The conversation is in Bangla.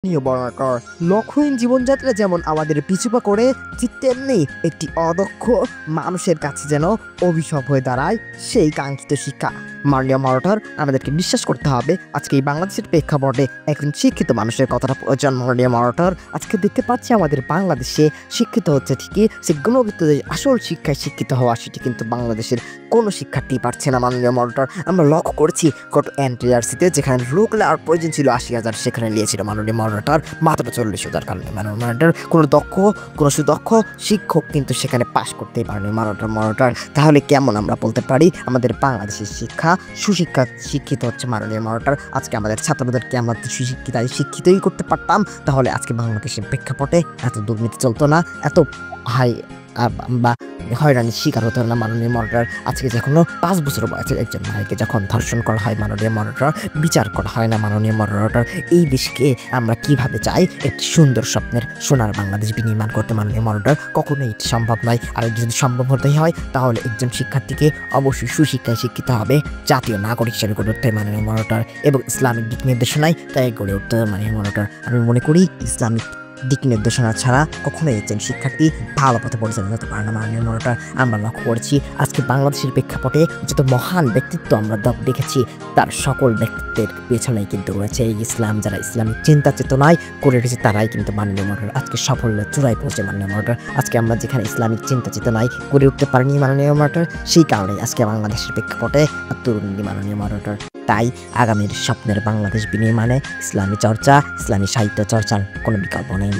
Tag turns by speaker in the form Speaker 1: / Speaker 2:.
Speaker 1: বর্ণাকর লক্ষ্যহীন জীবনযাত্রা যেমন আমাদের পিছুপা করে, ঠিক তেমনি একটি অদক্ষ মানুষের কাছে যেন অভিশাপ হয়ে দাঁড়ায় সেই কাঙ্ক্ষিত শিক্ষা। মাননীয় মডারেটর, আমাদেরকে বিশ্বাস করতে হবে আজকে এই বাংলাদেশের প্রেক্ষাপটে একজন শিক্ষিত মানুষের কথাটা প্রয়োজন। মাননীয় মডারেটর, আজকে দেখতে পাচ্ছি আমাদের বাংলাদেশে শিক্ষিত হচ্ছে ঠিকই, সে গুণগত যে আসল শিক্ষায় শিক্ষিত হওয়া সেটি কিন্তু বাংলাদেশের কোনো শিক্ষার্থী পারছে না। মাননীয় মডারেটর, আমরা লক্ষ্য করেছি গত এনটিআরসিতে যেখানে লোক নেওয়ার প্রয়োজন ছিল ৮০,০০০, সেখানে নিয়েছিল মাননীয় মডারেটর মাত্র ৪০,০০০। কারণে মাননীয় মডারেটর কোনো সুদক্ষ শিক্ষক কিন্তু সেখানে পাশ করতেই পারেনি। মডারেটর, তাহলে কেমন আমরা বলতে পারি আমাদের বাংলাদেশের শিক্ষা শিক্ষিত হচ্ছে? মাননীয় মডারেটর, আজকে আমাদের ছাত্রদেরকে আমরা শিক্ষিতই করতে পারতাম, তাহলে আজকে বাংলাদেশের প্রেক্ষাপটে এত দুর্নীতি চলতো না, এত হাই বা হয়রানির শিকার হতো না। মাননীয় মডারেটর, আজকে যখন ৫ বছর বয়সের একজন নারীকে যখন ধর্ষণ করা হয় মাননীয় মডারেটর, বিচার করা হয় না। মাননীয় মডারেটর, এই দেশকে আমরা কিভাবে চাই একটি সুন্দর স্বপ্নের সোনার বাংলাদেশ বিনির্মাণ করতে? মাননীয় মডারেটর, কখনোই এটি সম্ভব নয়। আর যদি সম্ভব হতেই হয় তাহলে একজন শিক্ষার্থীকে অবশ্যই সুশিক্ষায় শিক্ষিত হবে, জাতীয় নাগরিক হিসেবে গড়ে উঠতে মাননীয় মডারেটর, এবং ইসলামিক দিক নির্দেশনায় তাই গড়ে উঠতে মাননীয় মডারেটর। আমি মনে করি ইসলামিক দিক নির্দেশনা ছাড়া কখনোই একজন শিক্ষার্থী ভালো পথে পরিচালনা করতে পারে না। মাননীয় মডারেটর, আমরা লক্ষ্য করেছি আজকে বাংলাদেশের প্রেক্ষাপটে যত মহান ব্যক্তিত্ব আমরা দেখেছি তার সকল ব্যক্তিত্বের পেছনেই কিন্তু রয়েছে এই ইসলাম। যারা ইসলামিক চিন্তা চেতনায় করে রেখেছে তারাই কিন্তু মাননীয় মডারেটর আজকে সাফল্যের চূড়ায় পৌঁছে। মাননীয় মডারেটর, আজকে আমরা যেখানে ইসলামিক চিন্তা চেতনায় করে উঠতে পারিনি মাননীয় মডারেটর, সেই কারণেই আজকে বাংলাদেশের প্রেক্ষাপটে তরুণী মাননীয় মডারেটর। তাই আগামীর স্বপ্নের বাংলাদেশ বিনির্মাণে ইসলামী চর্চা, ইসলামী সাহিত্য চর্চার কোনো বিকল্প নেই।